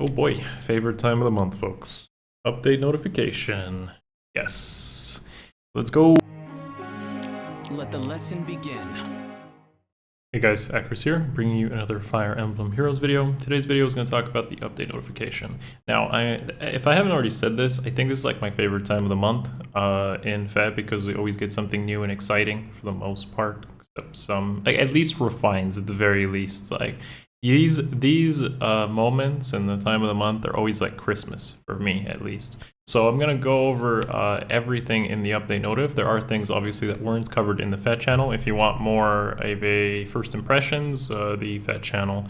Oh boy, favorite time of the month, folks. Update notification. Yes. Let's go. Let the lesson begin. Hey guys, Akariss here, bringing you another Fire Emblem Heroes video. Today's video is going to talk about the update notification. Now, if I haven't already said this, I think this is like my favorite time of the month in Feb because we always get something new and exciting for the most part, except some, like, at least refines at the very least. Like these moments in the time of the month are always like Christmas for me, at least. So I'm going to go over everything in the update notif. There are things obviously that weren't covered in the FET channel. If you want more of a first impressions, the FET channel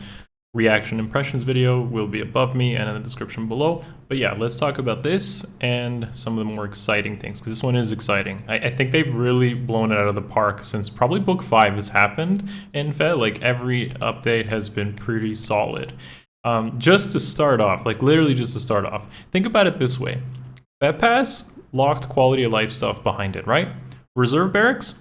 reaction impressions video will be above me and in the description below. But yeah, let's talk about this and some of the more exciting things, because this one is exciting. I think they've really blown it out of the park since probably book 5 has happened in FET. Like every update has been pretty solid. Just to start off, like literally just to start off, think about it this way. FET Pass, locked quality of life stuff behind it, right? Reserve Barracks?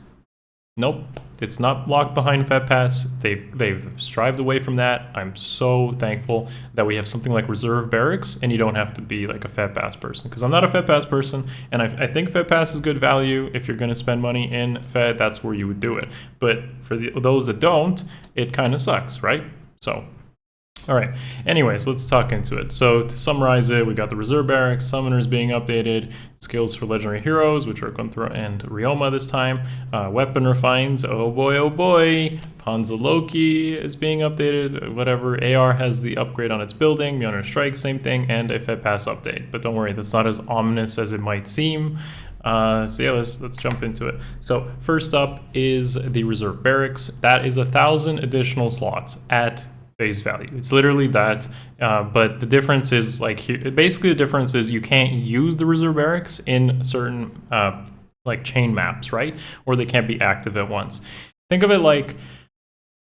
Nope, it's not locked behind FET Pass. They've strived away from that. I'm so thankful that we have something like Reserve Barracks and you don't have to be like a FET Pass person, because I'm not a FET Pass person, and I think FET Pass is good value. If you're going to spend money in FET, that's where you would do it. But for those that don't, it kind of sucks, right? So all right, anyways, let's talk into it. So to summarize it, we got the Reserve Barracks, Summoners being updated, skills for Legendary Heroes, which are Gunnthra and Ryoma this time, weapon refines, oh boy, Panza Loki is being updated, whatever, AR has the upgrade on its building, Mjolnir Strike, same thing, and a FET Pass update. But don't worry, that's not as ominous as it might seem. So yeah, let's jump into it. So first up is the Reserve Barracks. That is 1,000 additional slots at face value. It's literally that, but the difference is like here, basically the difference is you can't use the Reserve Barracks in certain like chain maps, right? Or they can't be active at once. Think of it like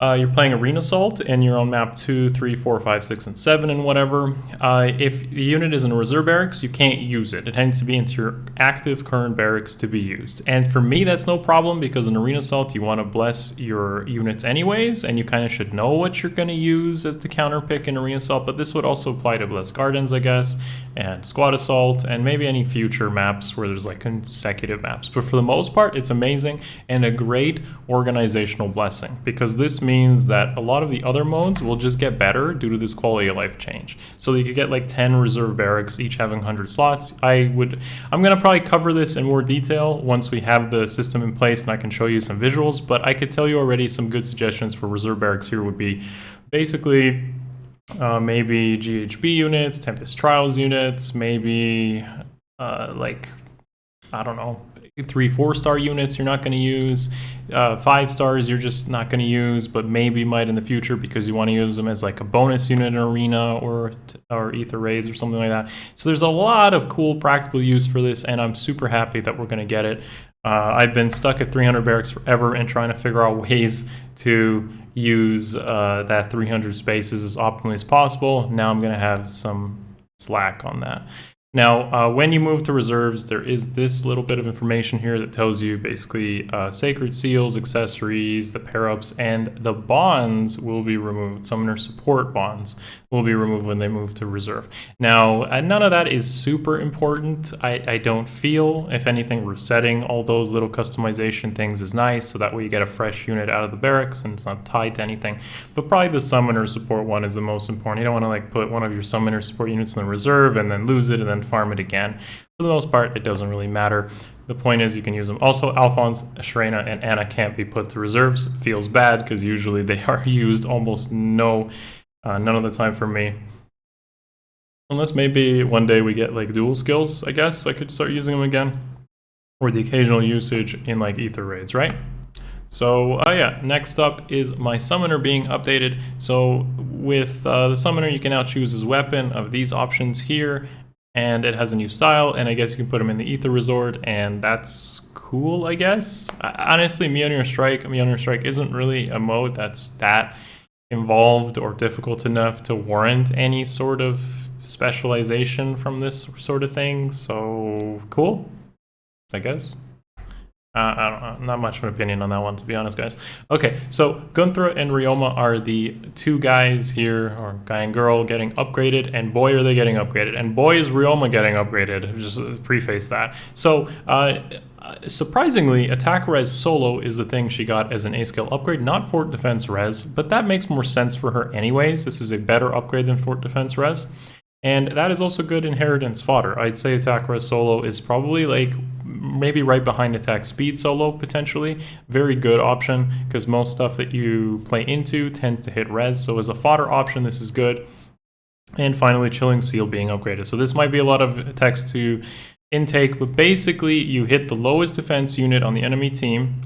you're playing Arena Assault and you're on map 2, 3, 4, 5, 6, and 7 and whatever. If the unit is in a Reserve Barracks, you can't use it. It tends to be into your active current barracks to be used. And for me, that's no problem, because in Arena Assault, you want to bless your units anyways, and you kind of should know what you're going to use as the counter pick in Arena Assault. But this would also apply to Blessed Gardens, I guess, and Squad Assault, and maybe any future maps where there's like consecutive maps. But for the most part, it's amazing and a great organizational blessing, because this means that a lot of the other modes will just get better due to this quality of life change. So you could get like 10 Reserve Barracks, each having 100 slots. I'm going to probably cover this in more detail once we have the system in place and I can show you some visuals, but I could tell you already some good suggestions for Reserve Barracks here would be basically maybe GHB units, Tempest Trials units, maybe like, I don't know, 3-4 star units you're not going to use, 5 stars you're just not going to use, but maybe might in the future because you want to use them as like a bonus unit in Arena or Ether Raids or something like that. So there's a lot of cool practical use for this, and I'm super happy that we're going to get it. I've been stuck at 300 barracks forever and trying to figure out ways to use that 300 spaces as optimally as possible. Now I'm going to have some slack on that. Now, when you move to reserves, there is this little bit of information here that tells you basically sacred seals, accessories, the pair-ups, and the bonds will be removed. Summoner support bonds will be removed when they move to reserve. Now, none of that is super important. I don't feel. If anything, resetting all those little customization things is nice, so that way you get a fresh unit out of the barracks and it's not tied to anything. But probably the summoner support one is the most important. You don't want to like put one of your summoner support units in the reserve and then lose it and then farm it again. For the most part, it doesn't really matter. The point is you can use them. Also, Alphonse, Shrena, and Anna can't be put to reserves. Feels bad because usually they are used almost none of the time for me. Unless maybe one day we get like dual skills, I guess I could start using them again. Or the occasional usage in like Ether Raids, right? So yeah, next up is my summoner being updated. So with the summoner, you can now choose his weapon of these options here, and it has a new style, and I guess you can put him in the Ether Resort, and that's cool, I guess. Honestly, Mjolnir Strike isn't really a mode that's that involved or difficult enough to warrant any sort of specialization from this sort of thing, so cool, I guess. I don't know, not much of an opinion on that one, to be honest, guys. Okay, so Gunnthra and Ryoma are the two guys here, or guy and girl, getting upgraded, and boy, are they getting upgraded. And boy, is Ryoma getting upgraded, just preface that. So, surprisingly, attack res solo is the thing she got as an A scale upgrade, not fort defense res, but that makes more sense for her anyways. This is a better upgrade than fort defense res. And that is also good inheritance fodder. I'd say attack res solo is probably like maybe right behind attack speed solo potentially. Very good option because most stuff that you play into tends to hit res. So as a fodder option, this is good. And finally, Chilling Seal being upgraded. So this might be a lot of text to intake, but basically you hit the lowest defense unit on the enemy team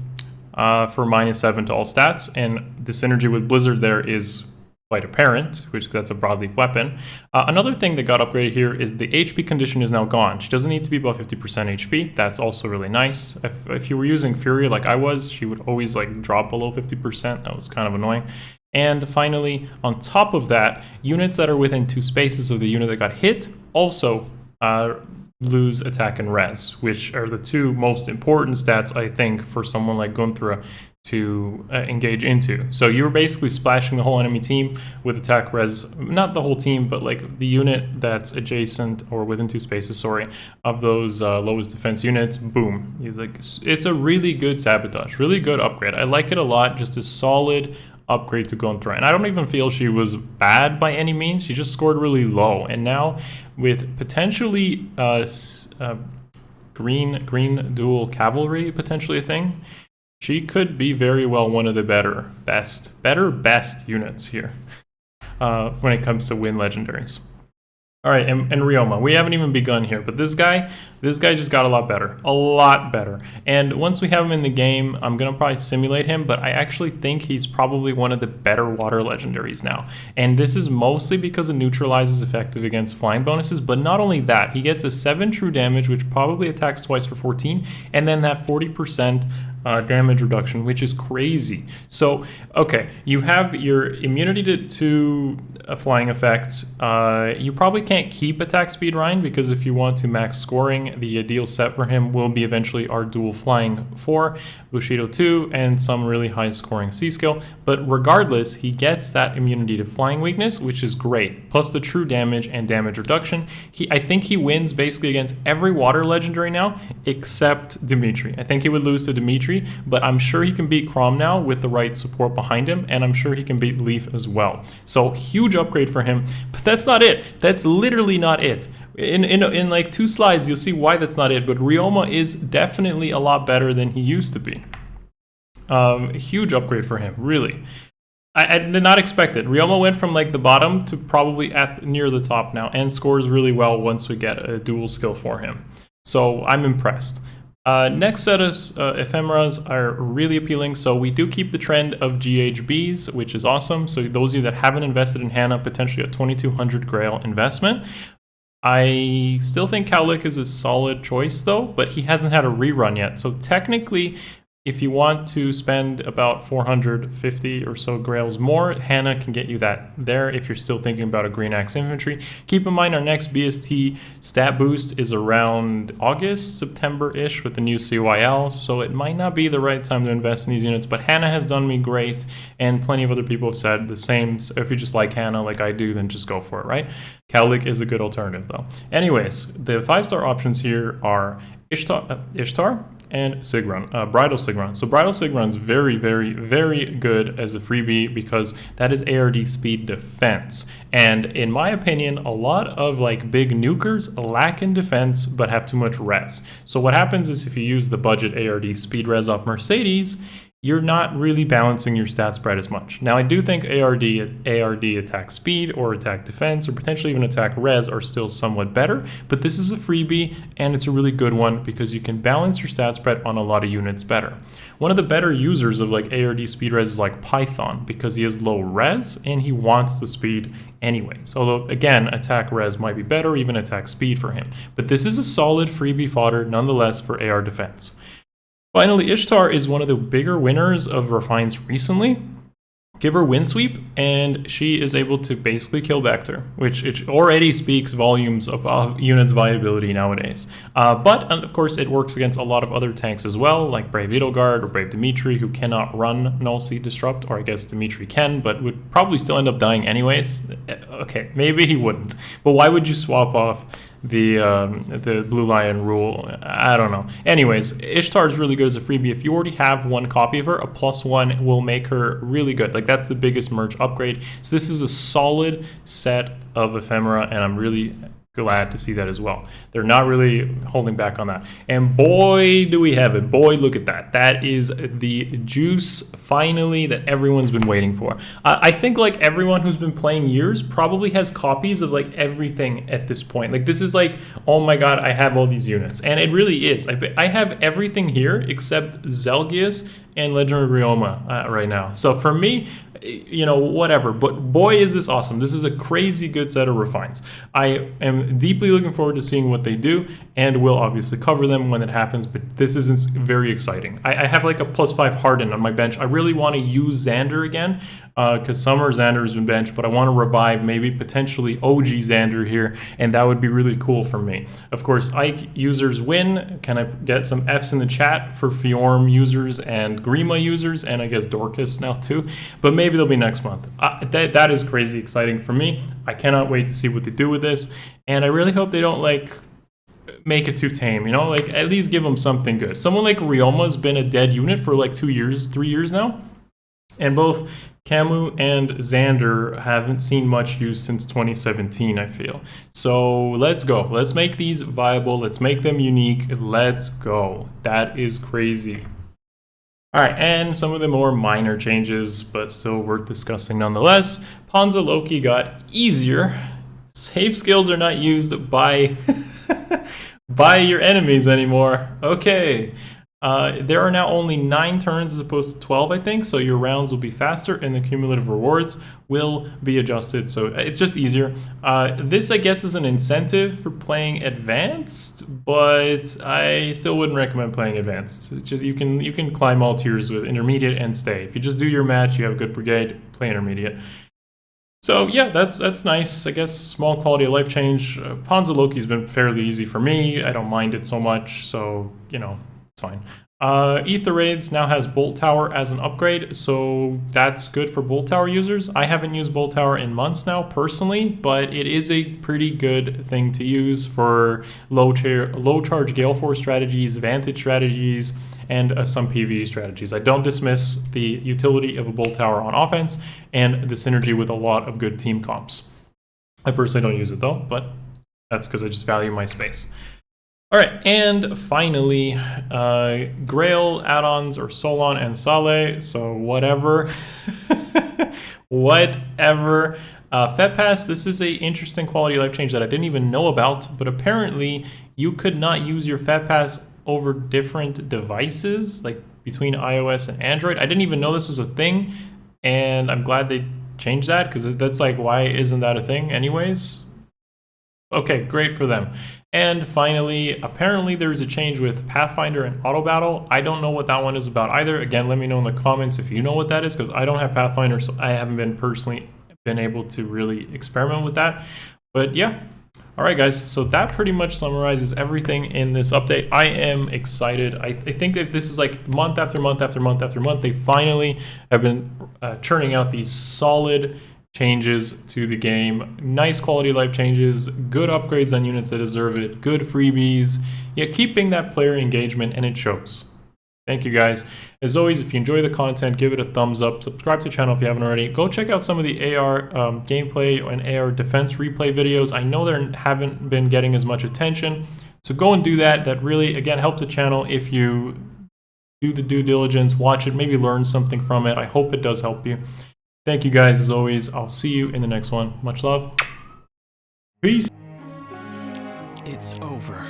for -7 to all stats. And the synergy with Blizzard there is quite apparent, which that's a broadleaf weapon. Another thing that got upgraded here is the HP condition is now gone. She doesn't need to be above 50% HP. That's also really nice. If you were using Fury like I was, she would always like drop below 50%. That was kind of annoying. And finally, on top of that, units that are within 2 spaces of the unit that got hit also lose attack and res, which are the 2 most important stats, I think, for someone like Gunnthra to engage into. So you're basically splashing the whole enemy team with attack res, not the whole team, but like the unit that's adjacent or within 2 spaces, sorry, of those lowest defense units, boom. It's a really good sabotage, really good upgrade. I like it a lot, just a solid upgrade to Gunnthra. And I don't even feel she was bad by any means, she just scored really low. And now with potentially green dual cavalry potentially a thing, she could be very well one of the better best units here when it comes to win legendaries. All right, and Ryoma, we haven't even begun here, but this guy just got a lot better. And once we have him in the game, I'm gonna probably simulate him, but I actually think he's probably one of the better water legendaries now. And this is mostly because it neutralizes effective against flying bonuses, but not only that, he gets a 7 true damage, which probably attacks twice for 14, and then that 40% damage reduction, which is crazy. So, okay, you have your immunity to flying effects. You probably can't keep attack speed Ryan, because if you want to max scoring, the ideal set for him will be eventually our dual flying 4, Bushido 2, and some really high scoring C skill. But regardless, he gets that immunity to flying weakness, which is great, plus the true damage and damage reduction. I think he wins basically against every water legendary now, except Dimitri. I think he would lose to Dimitri, but I'm sure he can beat Chrom now with the right support behind him, and I'm sure he can beat Leaf as well. So huge upgrade for him, but that's not it. That's literally not it. In like 2 slides, you'll see why that's not it, but Ryoma is definitely a lot better than he used to be. Huge upgrade for him, really. I did not expect it. Ryoma went from like the bottom to probably at near the top now, and scores really well once we get a dual skill for him. So I'm impressed. Next set of ephemeras are really appealing. So we do keep the trend of GHBs, which is awesome. So those of you that haven't invested in Hannah, potentially a 2200 Grail investment. I still think Cowlick is a solid choice though, but he hasn't had a rerun yet. So technically, if you want to spend about 450 or so grails more, Hannah can get you that there if you're still thinking about a Green Axe Infantry. Keep in mind our next BST stat boost is around August, September-ish with the new CYL, so it might not be the right time to invest in these units, but Hannah has done me great, and plenty of other people have said the same. So if you just like Hannah like I do, then just go for it, right? Cowlick is a good alternative though. Anyways, the 5-star options here are Ishtar and Sigrun, Bridal Sigrun. So Bridal Sigrun is very, very, very good as a freebie because that is ARD speed defense. And in my opinion, a lot of like big nukers lack in defense but have too much res. So what happens is if you use the budget ARD speed res off Mercedes, you're not really balancing your stat spread as much. Now, I do think ARD attack speed or attack defense or potentially even attack res are still somewhat better, but this is a freebie and it's a really good one because you can balance your stat spread on a lot of units better. One of the better users of like ARD speed res is like Python because he has low res and he wants the speed anyways. Although again, attack res might be better, even attack speed for him. But this is a solid freebie fodder nonetheless for AR defense. Finally, Ishtar is one of the bigger winners of refines recently. give her wind sweep, and she is able to basically kill Vector, which it already speaks volumes of units' viability nowadays. But of course, it works against a lot of other tanks as well, like Brave Edelgard or Brave Dimitri, who cannot run Null Seed Disrupt, or I guess Dimitri can, but would probably still end up dying anyways. Okay, maybe he wouldn't, but why would you swap off the Blue Lion rule? I don't know. Anyways, Ishtar is really good as a freebie. If you already have one copy of her, a +1 will make her really good. Like, that's the biggest merge upgrade. So this is a solid set of Ephemera, and I'm really glad to see that as well. They're not really holding back on that. And boy, do we have it. Boy, look at that. That is the juice, finally, that everyone's been waiting for. I think, like, everyone who's been playing years probably has copies of, like, everything at this point. Like, this is like, oh my god, I have all these units. And it really is. I have everything here except Zelgius and Legendary Ryoma right now. So for me, you know, whatever. But boy, is this awesome. This is a crazy good set of refines. I am deeply looking forward to seeing what they do, and we'll obviously cover them when it happens, but this is very exciting. I have like a +5 Harden on my bench. I really want to use Xander again, because Summer Xander has been benched, but I want to revive maybe potentially OG Xander here, and that would be really cool for me. Of course, Ike users win. Can I get some Fs in the chat for Fjorm users and Grima users, and I guess Dorcas now too, but maybe they'll be next month. That is crazy exciting for me. I cannot wait to see what they do with this, and I really hope they don't like make it too tame, you know, like at least give them something good. Someone like Ryoma's been a dead unit for like 2 years, 3 years now, and both Camus and Xander haven't seen much use since 2017, I feel. So let's go. Let's make these viable. Let's make them unique. Let's go. That is crazy. All right, and some of the more minor changes, but still worth discussing nonetheless. Panza Loki got easier. Save skills are not used by by your enemies anymore. Okay. There are now only 9 turns as opposed to 12, I think, so your rounds will be faster and the cumulative rewards will be adjusted, so it's just easier. This, I guess, is an incentive for playing advanced, but I still wouldn't recommend playing advanced. It's just you can climb all tiers with intermediate and stay. If you just do your match, you have a good brigade, play intermediate. So yeah, that's nice. I guess small quality of life change. Panza Loki's been fairly easy for me. I don't mind it so much, so you know, it's fine. Ether Raids now has Bolt Tower as an upgrade, so that's good for Bolt Tower users. I haven't used Bolt Tower in months now, personally, but it is a pretty good thing to use for low charge Gale Force strategies, Vantage strategies, and some PvE strategies. I don't dismiss the utility of a Bolt Tower on offense and the synergy with a lot of good team comps. I personally don't use it though, but that's because I just value my space. All right, and finally, Grail add-ons or Solon and Saleh, so whatever. Whatever. Fet Pass, this is a interesting quality of life change that I didn't even know about, but apparently you could not use your Fet Pass over different devices, like between iOS and Android. I didn't even know this was a thing, and I'm glad they changed that, because that's like, why isn't that a thing anyways? Okay, great for them. And finally, apparently there's a change with Pathfinder and Auto Battle. I don't know what that one is about either. Again, let me know in the comments if you know what that is, because I don't have Pathfinder, so I haven't been personally able to really experiment with that. But yeah. All right, guys, so that pretty much summarizes everything in this update. I am excited. I think that this is like month after month after month after month. They finally have been churning out these solid changes to the game. Nice quality of life changes, good upgrades on units that deserve it, good freebies. Yeah, keeping that player engagement, and it shows. Thank you, guys. As always, if you enjoy the content, give it a thumbs up. Subscribe to the channel if you haven't already. Go check out some of the AR gameplay and AR defense replay videos. I know they haven't been getting as much attention, so go and do that. That really, again, helps the channel if you do the due diligence, watch it, maybe learn something from it. I hope it does help you. Thank you, guys, as always. I'll see you in the next one. Much love. Peace. It's over.